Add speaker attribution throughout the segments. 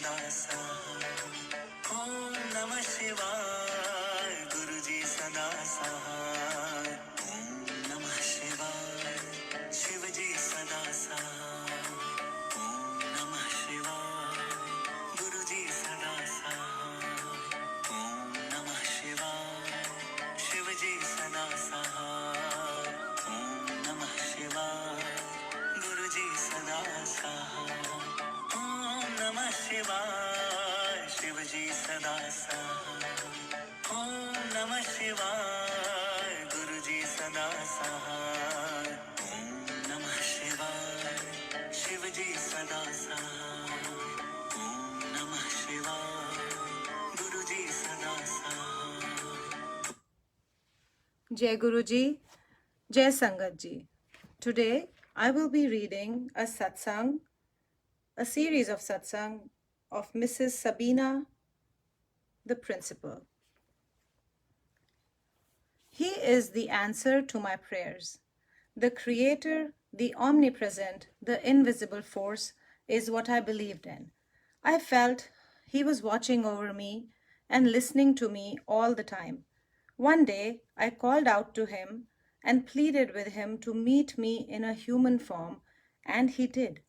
Speaker 1: सदा सहाय। ओम नमः शिवाय गुरुजी सदा सहाय। ओम नमः शिवाय शिवजी सदा सहाय। ओम नमः शिवाय गुरुजी सदा सहाय। ओम नमः शिवाय शिवजी सदा सहाय। ओम नमः शिवाय गुरुजी सदा सहाय। ओम नमः शिवाय शिवजी सदा सहाय। ओम नमः शिवाय गुरुजी सदा सहाय। ओम नमः शिवाय शिवजी सदा सहाय। ओम नमः शिवाय गुरुजी सदा सहाय।
Speaker 2: Jai Guruji, Jai Sangat Ji. Today I will be reading a satsang, a series of satsang of Mrs. Sabina, the principal. He is the answer to my prayers. The Creator, the omnipresent, the invisible force is what I believed in. I felt He was watching over me and listening to me all the time. One day I called out to Him and pleaded with Him to meet me in a human form, and He did.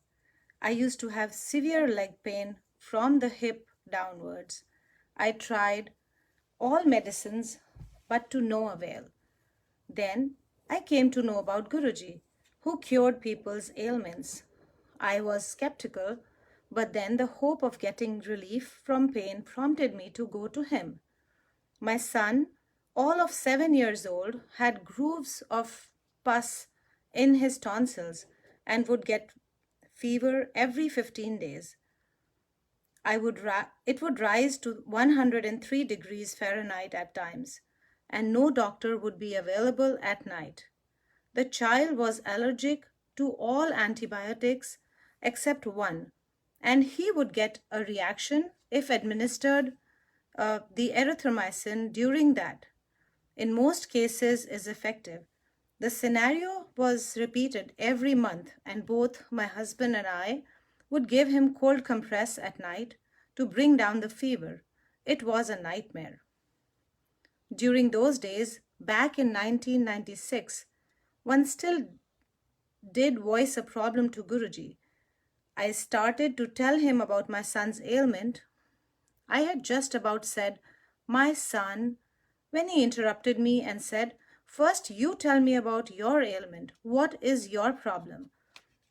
Speaker 2: I used to have severe leg pain from the hip downwards. I tried all medicines, but to no avail. Then I came to know about Guruji, who cured people's ailments. I was skeptical, but then the hope of getting relief from pain prompted me to go to him. My son, all of 7 years old, had grooves of pus in his tonsils and would get fever every 15 days. It would rise to 103 degrees Fahrenheit at times, and no doctor would be available at night. The child was allergic to all antibiotics except one, and he would get a reaction if administered the erythromycin during that. In most cases is effective. The scenario was repeated every month, and both my husband and I would give him cold compress at night to bring down the fever. It was a nightmare. During those days, back in 1996, one still did voice a problem to Guruji. I started to tell him about my son's ailment. I had just about said, "My son," when he interrupted me and said, "First, you tell me about your ailment. What is your problem?"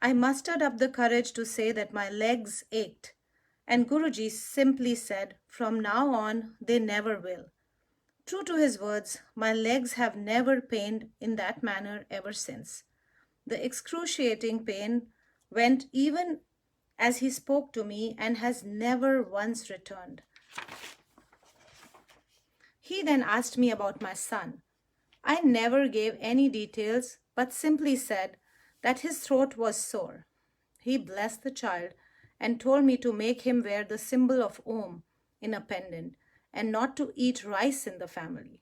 Speaker 2: I mustered up the courage to say that my legs ached, and Guruji simply said, "From now on, they never will." True to his words, my legs have never pained in that manner ever since. The excruciating pain went even as he spoke to me and has never once returned. He then asked me about my son. I never gave any details but simply said that his throat was sore. He blessed the child and told me to make him wear the symbol of Om in a pendant and not to eat rice in the family.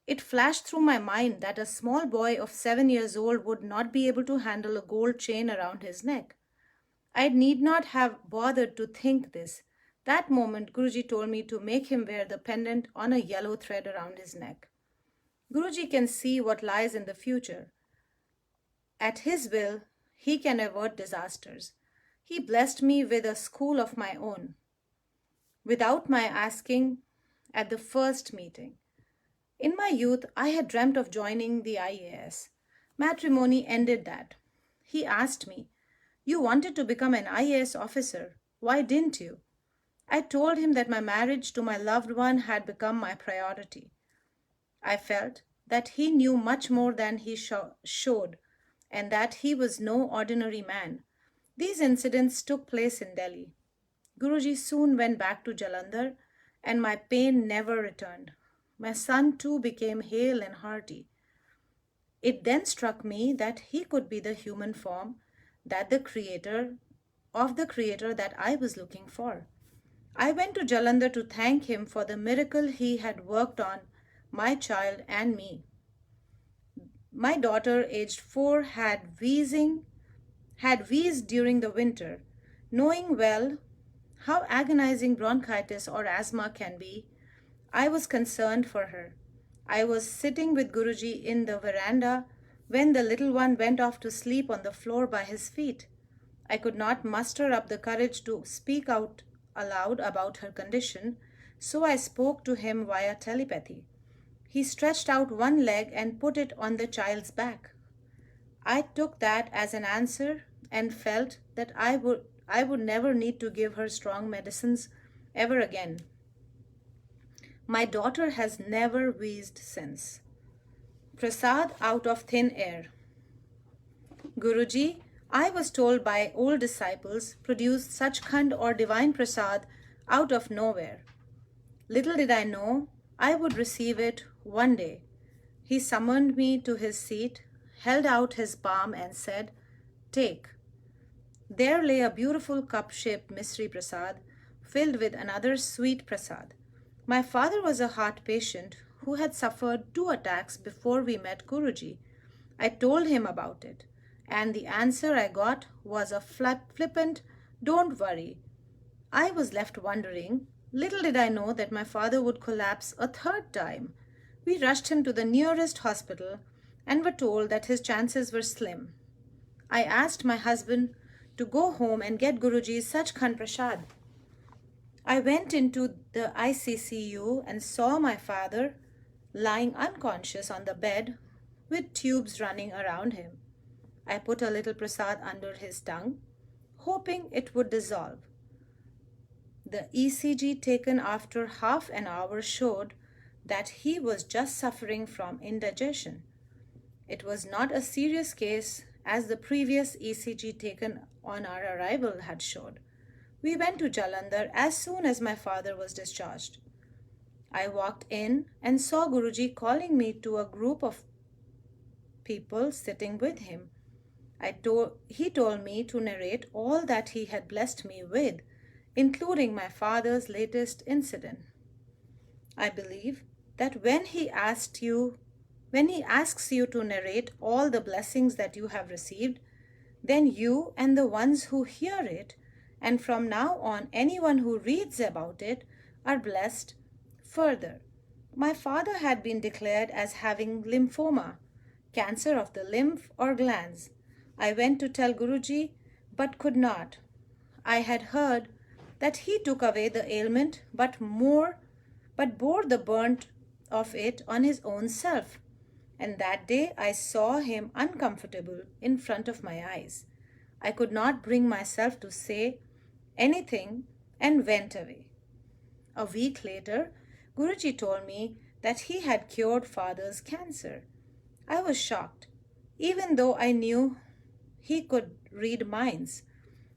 Speaker 2: It flashed through my mind that a small boy of 7 years old would not be able to handle a gold chain around his neck. I need not have bothered to think this. That moment, Guruji told me to make him wear the pendant on a yellow thread around his neck. Guruji can see what lies in the future. At his will, he can avert disasters. He blessed me with a school of my own, without my asking at the first meeting. In my youth, I had dreamt of joining the IAS. Matrimony ended that. He asked me, "You wanted to become an IAS officer. Why didn't you?" I told him that my marriage to my loved one had become my priority. I felt that he knew much more than he showed, and that he was no ordinary man. These incidents took place in Delhi. Guruji soon went back to Jalandhar, and my pain never returned. My son too became hale and hearty. It then struck me that he could be the human form that the creator that I was looking for. I went to Jalandhar to thank him for the miracle he had worked on my child and me. My daughter, aged 4, had wheezed during the winter. Knowing well how agonizing bronchitis or asthma can be, I was concerned for her. I was sitting with Guruji in the veranda when the little one went off to sleep on the floor by his feet. I could not muster up the courage to speak out aloud about her condition, so I spoke to him via telepathy. He stretched out one leg and put it on the child's back. I took that as an answer and felt that I would never need to give her strong medicines ever again. My daughter has never wheezed since. Prasad out of thin air. Guruji, I was told by old disciples produced such khand or divine prasad out of nowhere. Little did I know I would receive it one day. He summoned me to his seat, held out his palm and said, "Take." There lay a beautiful cup-shaped Misri prasad filled with another sweet prasad. My father was a heart patient who had suffered 2 attacks before we met Guruji. I told him about it, and the answer I got was a flippant, "Don't worry." I was left wondering. Little did I know that my father would collapse a 3rd time. We rushed him to the nearest hospital and were told that his chances were slim. I asked my husband to go home and get Guruji's Sachkhand Prasad. I went into the ICCU and saw my father lying unconscious on the bed with tubes running around him. I put a little prasad under his tongue, hoping it would dissolve. The ECG taken after half an hour showed that he was just suffering from indigestion. It was not a serious case as the previous ECG taken on our arrival had showed. We went to Jalandhar as soon as my father was discharged. I walked in and saw Guruji calling me to a group of people sitting with him. He told me to narrate all that he had blessed me with, including my father's latest incident. I believe that when he asks you to narrate all the blessings that you have received, then you and the ones who hear it, and from now on anyone who reads about it, are blessed further. My father had been declared as having lymphoma, cancer of the lymph or glands. I went to tell Guruji, but could not. I had heard that he took away the ailment, but bore the burnt of it on his own self. And that day I saw him uncomfortable in front of my eyes. I could not bring myself to say anything and went away. A week later, Guruji told me that he had cured father's cancer. I was shocked, even though I knew he could read minds.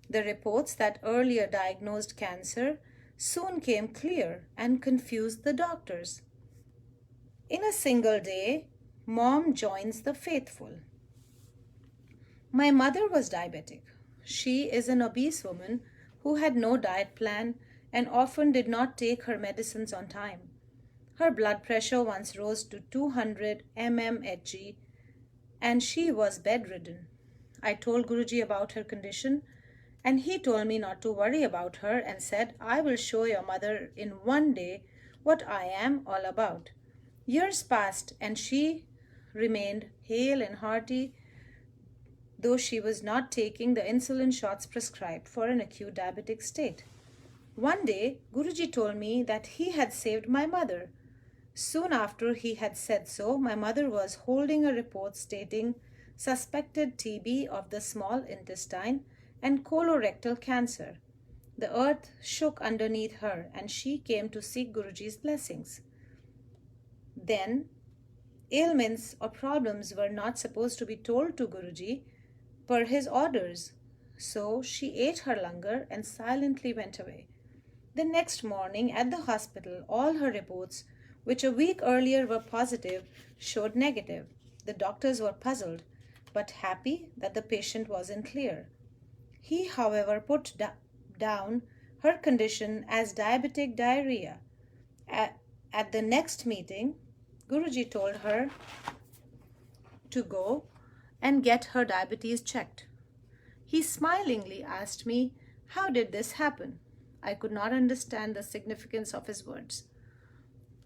Speaker 2: The reports that earlier diagnosed cancer soon came clear and confused the doctors. In a single day, Mom joins the faithful. My mother was diabetic. She is an obese woman who had no diet plan and often did not take her medicines on time. Her blood pressure once rose to 200 mmHg and she was bedridden. I told Guruji about her condition and he told me not to worry about her and said, "I will show your mother in one day what I am all about." Years passed and she remained hale and hearty, though she was not taking the insulin shots prescribed for an acute diabetic state. One day, Guruji told me that he had saved my mother. Soon after he had said so, my mother was holding a report stating suspected TB of the small intestine and colorectal cancer. The earth shook underneath her and she came to seek Guruji's blessings. Then, ailments or problems were not supposed to be told to Guruji per his orders. So she ate her langar and silently went away. The next morning at the hospital, all her reports, which a week earlier were positive, showed negative. The doctors were puzzled, but happy that the patient wasn't clear. He, however, put down her condition as diabetic diarrhea. At the next meeting, Guruji told her to go and get her diabetes checked. He smilingly asked me, "How did this happen?" I could not understand the significance of his words.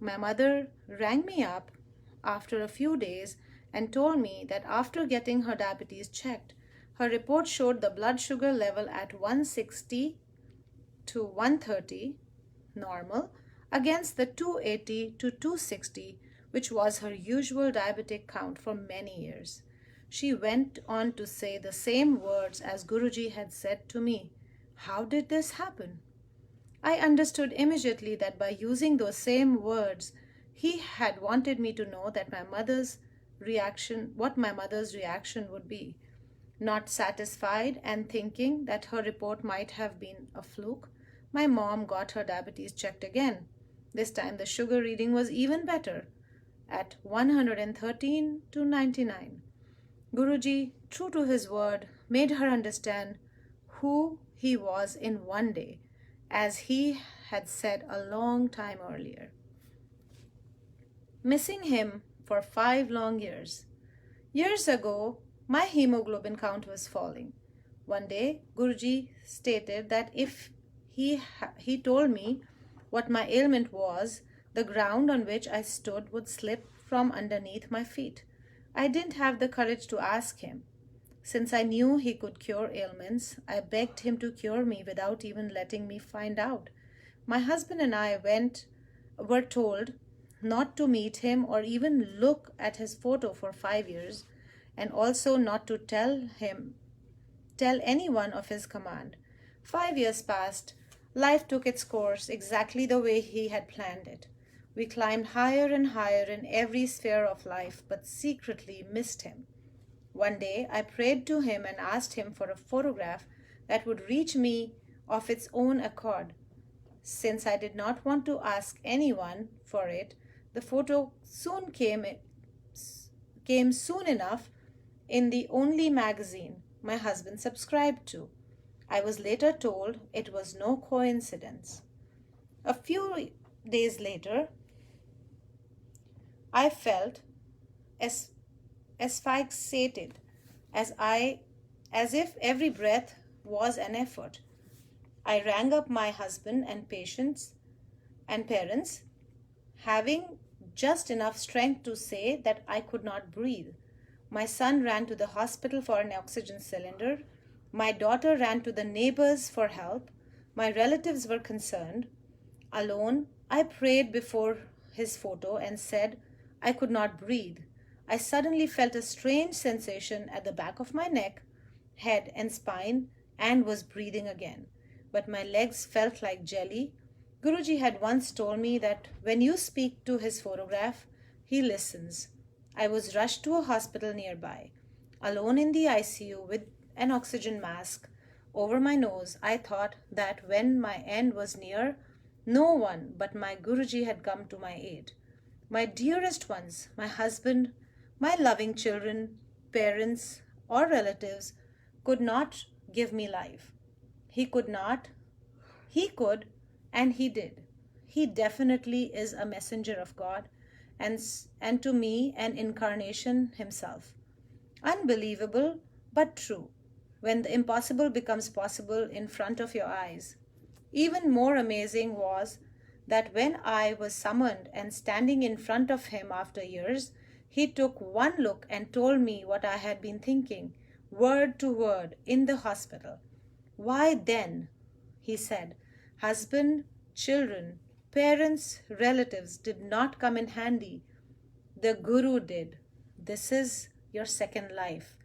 Speaker 2: My mother rang me up after a few days and told me that after getting her diabetes checked, her report showed the blood sugar level at 160 to 130, normal, against the 280 to 260, which was her usual diabetic count for many years. She went on to say the same words as Guruji had said to me. How did this happen? I understood immediately that by using those same words, he had wanted me to know that what my mother's reaction would be. Not satisfied and thinking that her report might have been a fluke, my mom got her diabetes checked again. This time the sugar reading was even better, at 113 to 99. Guruji, true to his word, made her understand who he was in one day, as he had said a long time earlier. Missing him for 5 long years. Years ago, my hemoglobin count was falling. One day, Guruji stated that if he told me what my ailment was, the ground on which I stood would slip from underneath my feet. I didn't have the courage to ask him. Since I knew he could cure ailments, I begged him to cure me without even letting me find out. My husband and I were told not to meet him or even look at his photo for 5 years, and also not to tell anyone of his command. 5 years passed. Life took its course exactly the way he had planned it. We climbed higher and higher in every sphere of life, but secretly missed him. One day I prayed to him and asked him for a photograph that would reach me of its own accord. Since I did not want to ask anyone for it, the photo soon came soon enough in the only magazine my husband subscribed to. I was later told it was no coincidence. A few days later, I felt asphyxiated, as if every breath was an effort. I rang up my husband and parents, having just enough strength to say that I could not breathe. My son ran to the hospital for an oxygen cylinder. My daughter ran to the neighbors for help. My relatives were concerned. Alone, I prayed before his photo and said I could not breathe. I suddenly felt a strange sensation at the back of my neck, head, and spine, and was breathing again. But my legs felt like jelly. Guruji had once told me that when you speak to his photograph, he listens. I was rushed to a hospital nearby. Alone in the ICU with an oxygen mask over my nose, I thought that when my end was near, no one but my Guruji had come to my aid. My dearest ones, my husband, my loving children, parents, or relatives could not give me life. He could, and he did. He definitely is a messenger of God, and to me an incarnation himself. Unbelievable, but true, when the impossible becomes possible in front of your eyes. Even more amazing was that when I was summoned and standing in front of him after years, he took one look and told me what I had been thinking, word to word, in the hospital. Why then, he said, husband, children, parents, relatives did not come in handy. The Guru did. This is your second life.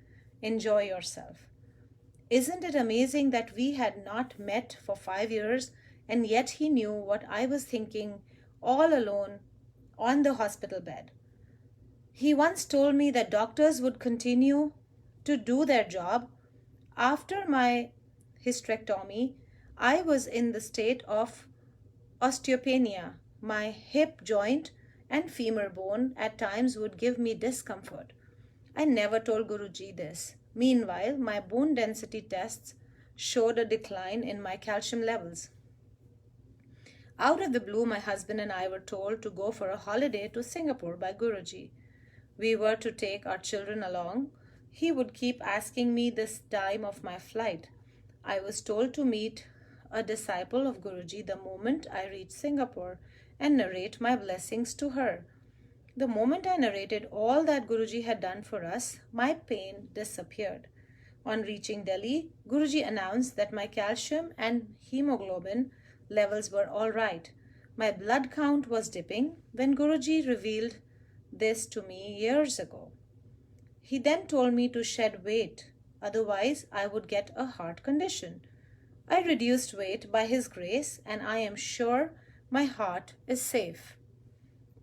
Speaker 2: Enjoy yourself. Isn't it amazing that we had not met for 5 years, and yet he knew what I was thinking all alone on the hospital bed? He once told me that doctors would continue to do their job. After my hysterectomy, I was in the state of osteopenia. My hip joint and femur bone at times would give me discomfort. I never told Guruji this. Meanwhile, my bone density tests showed a decline in my calcium levels. Out of the blue, my husband and I were told to go for a holiday to Singapore by Guruji. We were to take our children along. He would keep asking me this time of my flight. I was told to meet a disciple of Guruji the moment I reached Singapore and narrate my blessings to her. The moment I narrated all that Guruji had done for us, my pain disappeared. On reaching Delhi, Guruji announced that my calcium and hemoglobin levels were all right. My blood count was dipping when Guruji revealed this to me years ago. He then told me to shed weight, otherwise, I would get a heart condition. I reduced weight by His grace, and I am sure my heart is safe.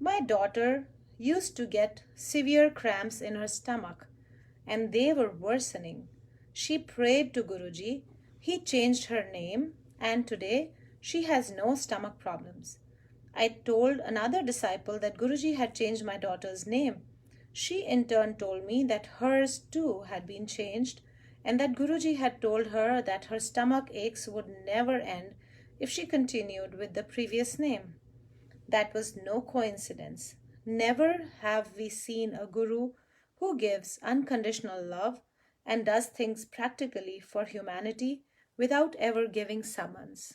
Speaker 2: My daughter used to get severe cramps in her stomach, and they were worsening. She prayed to Guruji. He changed her name, and today she has no stomach problems. I told another disciple that Guruji had changed my daughter's name. She in turn told me that hers too had been changed, and that Guruji had told her that her stomach aches would never end if she continued with the previous name. That was no coincidence. Never have we seen a guru who gives unconditional love and does things practically for humanity without ever giving summons.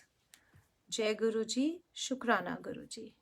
Speaker 2: Jai Guruji, Shukrana Guruji.